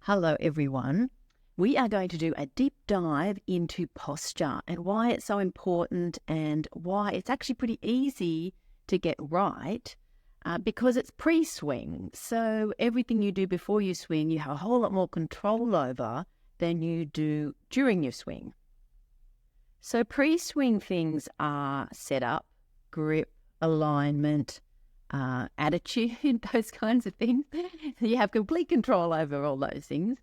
Hello, everyone. We are going to do a deep dive into posture and why it's so important and why it's actually pretty easy to get right because it's pre-swing. So everything you do before you swing, you have a whole lot more control over than you do during your swing. So pre-swing things are setup, grip, alignment, attitude, those kinds of things. You have complete control over all those things,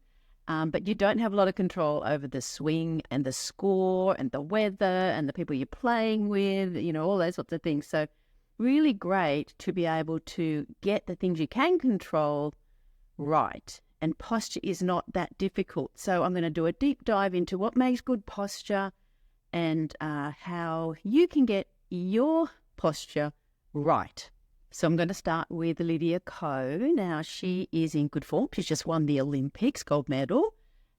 but you don't have a lot of control over the swing and the score and the weather and the people you're playing with, all those sorts of things. So really great to be able to get the things you can control right. And posture is not that difficult. So I'm going to do a deep dive into what makes good posture and how you can get your posture right. So I'm going to start with Lydia Ko. Now, she is in good form. She's just won the Olympics gold medal.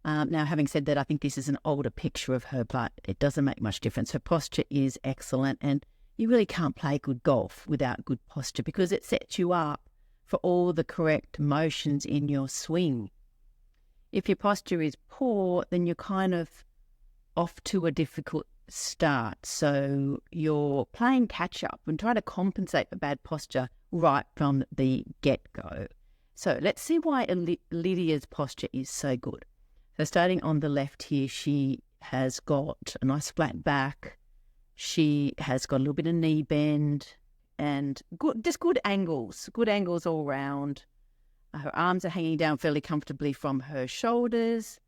Now, having said that, I think this is an older picture of her, but it doesn't make much difference. Her posture is excellent, and you really can't play good golf without good posture because it sets you up for all the correct motions in your swing. If your posture is poor, then you're kind of off to a difficult start. So you're playing catch up and trying to compensate for bad posture right from the get-go. So let's see why Lydia's posture is so good. So starting on the left here, she has got a nice flat back. She has got a little bit of knee bend and good angles all round. Her arms are hanging down fairly comfortably from her shoulders.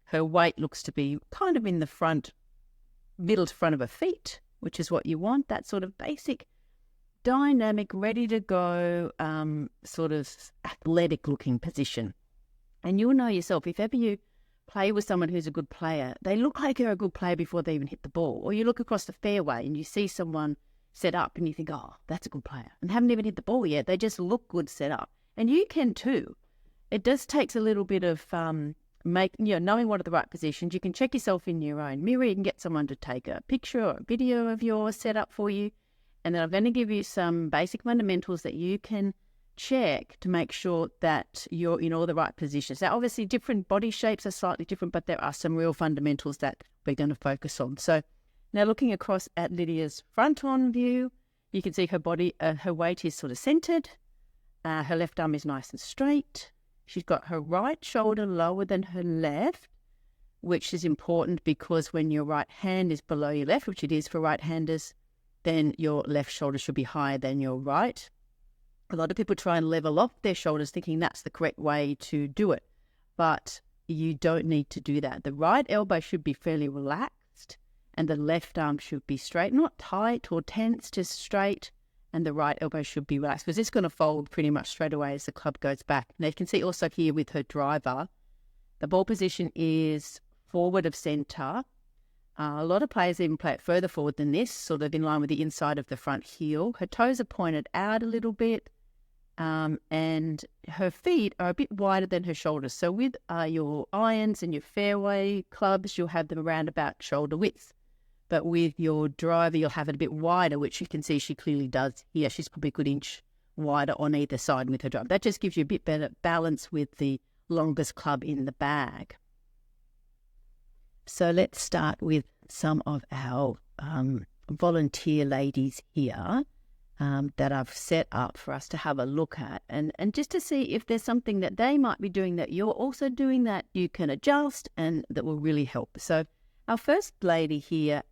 Her weight looks to be kind of in the middle to front of her feet, which is what you want, that sort of basic, dynamic, ready to go, sort of athletic looking position. And you'll know yourself, if ever you play with someone who's a good player, they look like they're a good player before they even hit the ball. Or you look across the fairway and you see someone set up and you think, oh, that's a good player, and haven't even hit the ball yet. They just look good set up. And you can too. It just takes a little bit of knowing what are the right positions. You can check yourself in your own mirror. You can get someone to take a picture or a video of your setup for you. And then I'm going to give you some basic fundamentals that you can check to make sure that you're in all the right positions. Now, obviously, different body shapes are slightly different, but there are some real fundamentals that we're going to focus on. So now looking across at Lydia's front-on view, you can see her body, her weight is sort of centered. Her left arm is nice and straight. She's got her right shoulder lower than her left, which is important because when your right hand is below your left, which it is for right-handers, then your left shoulder should be higher than your right. A lot of people try and level off their shoulders thinking that's the correct way to do it, but you don't need to do that. The right elbow should be fairly relaxed and the left arm should be straight, not tight or tense, just straight. And the right elbow should be relaxed because it's going to fold pretty much straight away as the club goes back. Now you can see also here with her driver, the ball position is forward of centre. A lot of players even play it further forward than this, sort of in line with the inside of the front heel. Her toes are pointed out a little bit, and her feet are a bit wider than her shoulders. So with your irons and your fairway clubs, you'll have them around about shoulder width. But with your driver, you'll have it a bit wider, which you can see she clearly does here. She's probably a good inch wider on either side with her driver. That just gives you a bit better balance with the longest club in the bag. So let's start with some of our volunteer ladies here that I've set up for us to have a look at. And just to see if there's something that they might be doing that you're also doing that you can adjust and that will really help. So our first lady here,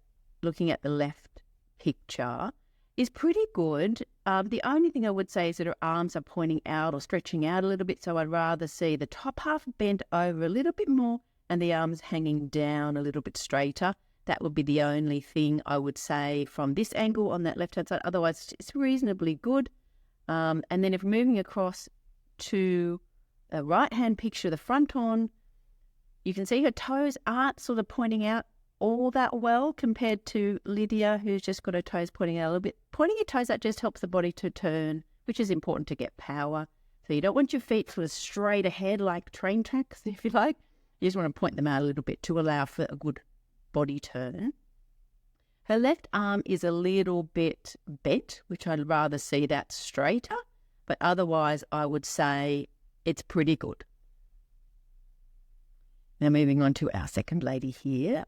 looking at the left picture, is pretty good. The only thing I would say is that her arms are pointing out or stretching out a little bit, so I'd rather see the top half bent over a little bit more and the arms hanging down a little bit straighter. That would be the only thing I would say from this angle on that left-hand side. Otherwise, it's reasonably good. And then if moving across to a right-hand picture, the front on, you can see her toes aren't sort of pointing out all that well compared to Lydia, who's just got her toes pointing out a little bit. Pointing your toes out just helps the body to turn, which is important to get power. So you don't want your feet sort of straight ahead like train tracks, if you like. You just want to point them out a little bit to allow for a good body turn. Her left arm is a little bit bent, which I'd rather see that straighter, but otherwise I would say it's pretty good. Now moving on to our second lady here.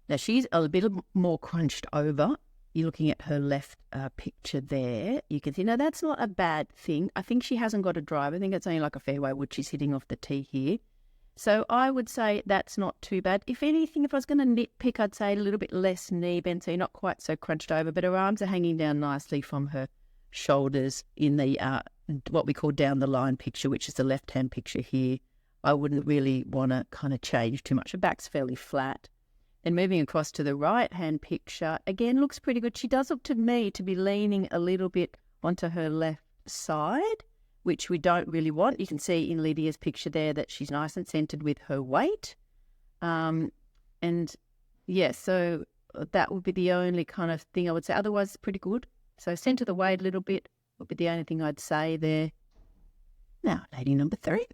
Now she's a bit more crunched over. You're looking at her left picture there. You can see, now that's not a bad thing. I think she hasn't got a drive. I think it's only like a fairway wood she's hitting off the tee here. So I would say that's not too bad. If anything, if I was going to nitpick, I'd say a little bit less knee bend, so you're not quite so crunched over, but her arms are hanging down nicely from her shoulders in the what we call down the line picture, which is the left-hand picture here. I wouldn't really want to kind of change too much. Her back's fairly flat. And moving across to the right-hand picture, again, looks pretty good. She does look to me to be leaning a little bit onto her left side, which we don't really want. You can see in Lydia's picture there that she's nice and centered with her weight. And yeah, so that would be the only kind of thing I would say. Otherwise, it's pretty good. So center the weight a little bit would be the only thing I'd say there. Now, lady number 3.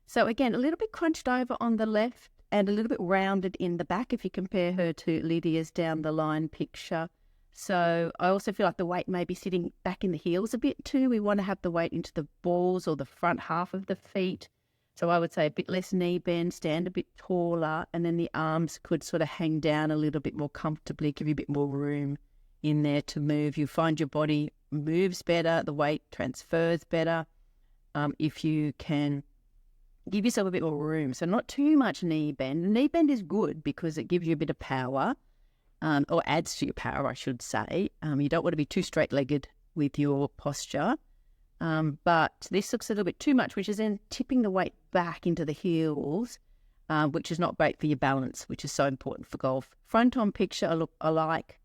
So again, a little bit crunched over on the left and a little bit rounded in the back if you compare her to Lydia's down the line picture. So I also feel like the weight may be sitting back in the heels a bit too. We want to have the weight into the balls or the front half of the feet. So I would say a bit less knee bend, stand a bit taller, and then the arms could sort of hang down a little bit more comfortably, give you a bit more room in there to move. You find your body moves better, the weight transfers better if you can give yourself a bit more room. So not too much knee bend. Knee bend is good because it gives you a bit of power, or adds to your power, I should say. You don't want to be too straight-legged with your posture. But this looks a little bit too much, which is then tipping the weight back into the heels, which is not great for your balance, which is so important for golf. Front on picture, I like.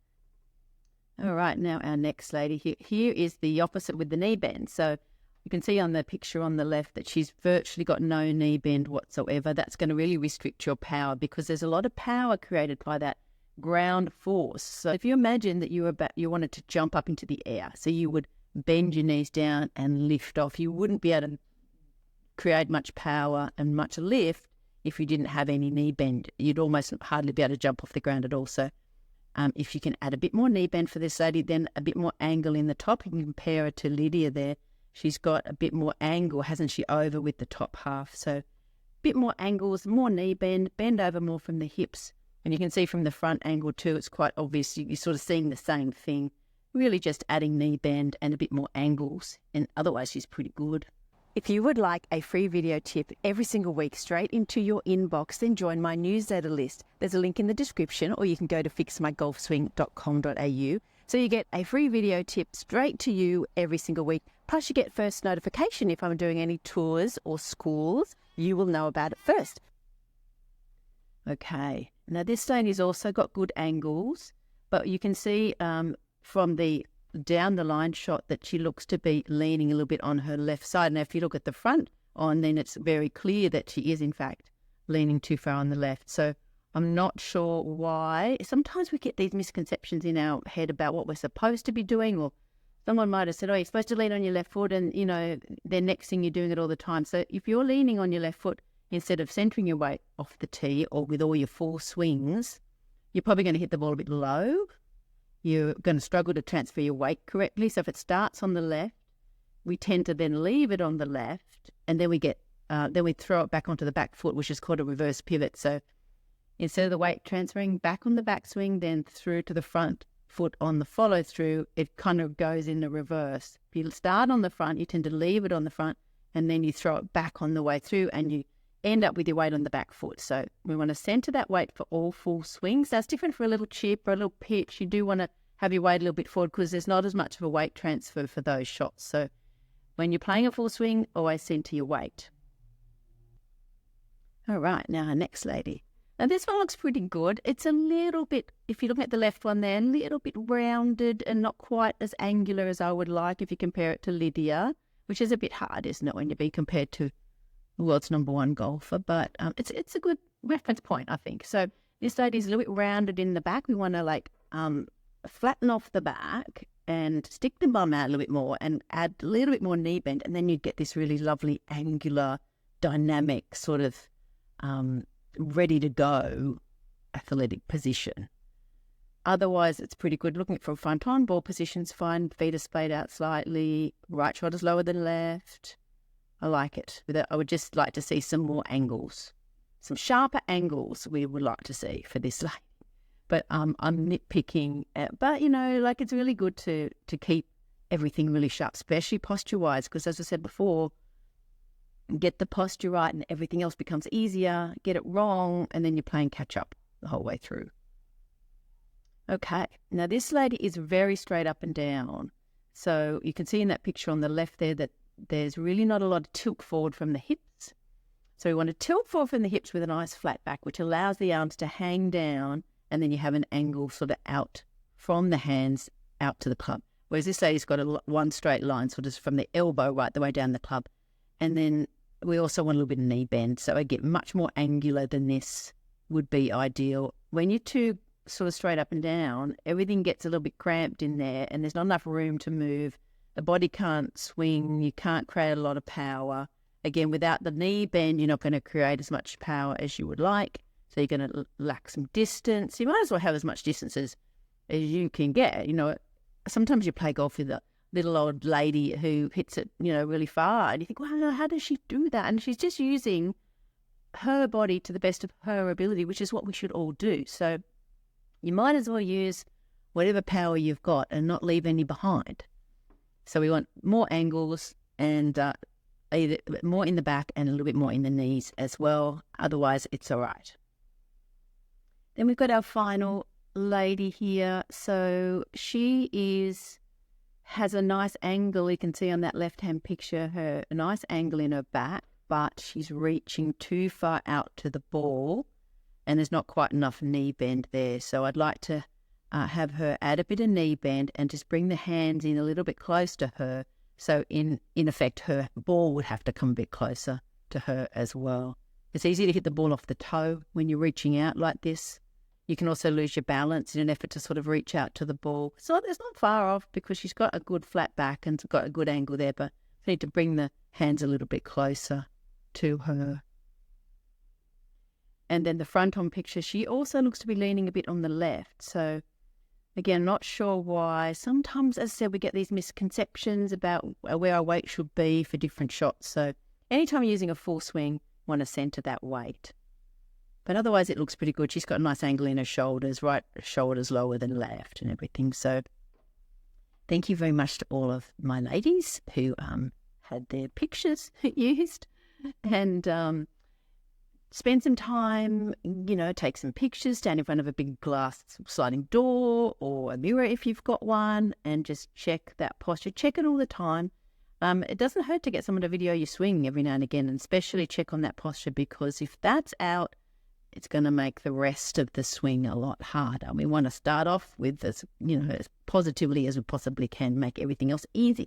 All right, now our next lady here is the opposite with the knee bend. So you can see on the picture on the left that she's virtually got no knee bend whatsoever. That's going to really restrict your power because there's a lot of power created by that ground force. So if you imagine that you wanted to jump up into the air, so you would bend your knees down and lift off. You wouldn't be able to create much power and much lift if you didn't have any knee bend. You'd almost hardly be able to jump off the ground at all. So if you can add a bit more knee bend for this lady, then a bit more angle in the top, you can compare her to Lydia there. She's got a bit more angle, hasn't she, over with the top half. So a bit more angles, more knee bend over more from the hips. And you can see from the front angle too, it's quite obvious. You're sort of seeing the same thing. Really just adding knee bend and a bit more angles. And otherwise, she's pretty good. If you would like a free video tip every single week straight into your inbox, then join my newsletter list. There's a link in the description, or you can go to fixmygolfswing.com.au. So you get a free video tip straight to you every single week. Plus you get first notification if I'm doing any tours or schools. You will know about it first. Okay, now this lady's also got good angles, but you can see from the down the line shot that she looks to be leaning a little bit on her left side. Now if you look at the front on, then it's very clear that she is in fact leaning too far on the left. So I'm not sure why. Sometimes we get these misconceptions in our head about what we're supposed to be doing, or someone might have said, oh, you're supposed to lean on your left foot, and, you know, the next thing you're doing it all the time. So if you're leaning on your left foot, instead of centering your weight off the tee or with all your full swings, you're probably going to hit the ball a bit low. You're going to struggle to transfer your weight correctly. So if it starts on the left, we tend to then leave it on the left, and then we throw it back onto the back foot, which is called a reverse pivot. So instead of the weight transferring back on the backswing, then through to the front foot on the follow through, it kind of goes in the reverse. If you start on the front, you tend to leave it on the front, and then you throw it back on the way through, and you end up with your weight on the back foot. So we want to center that weight for all full swings. That's different for a little chip or a little pitch. You do want to have your weight a little bit forward because there's not as much of a weight transfer for those shots. So when you're playing a full swing, always center your weight. All right, now our next lady. Now this one looks pretty good. It's a little bit, if you look at the left one there, a little bit rounded and not quite as angular as I would like if you compare it to Lydia, which is a bit hard, isn't it, when you're being compared to the world's #1 golfer, but it's a good reference point, I think. So this lady's a little bit rounded in the back. We want to flatten off the back and stick the bum out a little bit more and add a little bit more knee bend, and then you'd get this really lovely angular, dynamic sort of ready to go athletic position. Otherwise, it's pretty good. Looking for front on, ball position's fine, feet are splayed out slightly, right shoulder's lower than left. I like it. I would just like to see some more angles. some sharper angles we would like to see for this lady. But I'm nitpicking. But, like it's really good to keep everything really sharp, especially posture-wise, because as I said before, get the posture right and everything else becomes easier. Get it wrong, and then you're playing catch-up the whole way through. Okay, now this lady is very straight up and down. So you can see in that picture on the left there that there's really not a lot of tilt forward from the hips. So we want to tilt forward from the hips with a nice flat back, which allows the arms to hang down, and then you have an angle sort of out from the hands out to the club. Whereas this lady's got one straight line, sort of from the elbow right the way down the club. And then we also want a little bit of knee bend. So I get much more angular than this would be ideal. When you're too sort of straight up and down, everything gets a little bit cramped in there and there's not enough room to move. The body can't swing. You can't create a lot of power. Again, without the knee bend, you're not going to create as much power as you would like. So you're going to lack some distance. You might as well have as much distance as you can get. Sometimes you play golf with a little old lady who hits it, really far. And you think, well, how does she do that? And she's just using her body to the best of her ability, which is what we should all do. So you might as well use whatever power you've got and not leave any behind. So we want more angles and either more in the back and a little bit more in the knees as well. Otherwise, it's all right. Then we've got our final lady here. So she has a nice angle. You can see on that left-hand picture a nice angle in her back, but she's reaching too far out to the ball and there's not quite enough knee bend there. So I'd like to have her add a bit of knee bend and just bring the hands in a little bit close to her. So in effect, her ball would have to come a bit closer to her as well. It's easy to hit the ball off the toe when you're reaching out like this. You can also lose your balance in an effort to sort of reach out to the ball. So it's not far off because she's got a good flat back and got a good angle there, but you need to bring the hands a little bit closer to her. And then the front-on picture, she also looks to be leaning a bit on the left. So again, not sure why. Sometimes, as I said, we get these misconceptions about where our weight should be for different shots. So anytime you're using a full swing, want to center that weight. But otherwise, it looks pretty good. She's got a nice angle in her shoulders, right shoulders lower than left and everything. So thank you very much to all of my ladies who had their pictures used. And spend some time, take some pictures, stand in front of a big glass sliding door or a mirror if you've got one, and just check that posture. Check it all the time. It doesn't hurt to get someone to video your swing every now and again, and especially check on that posture, because if that's out, it's going to make the rest of the swing a lot harder. We want to start off with as positively as we possibly can, make everything else easier.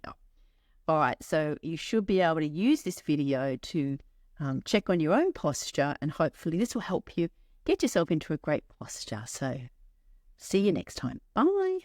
All right, so you should be able to use this video to check on your own posture, and hopefully this will help you get yourself into a great posture. So see you next time. Bye.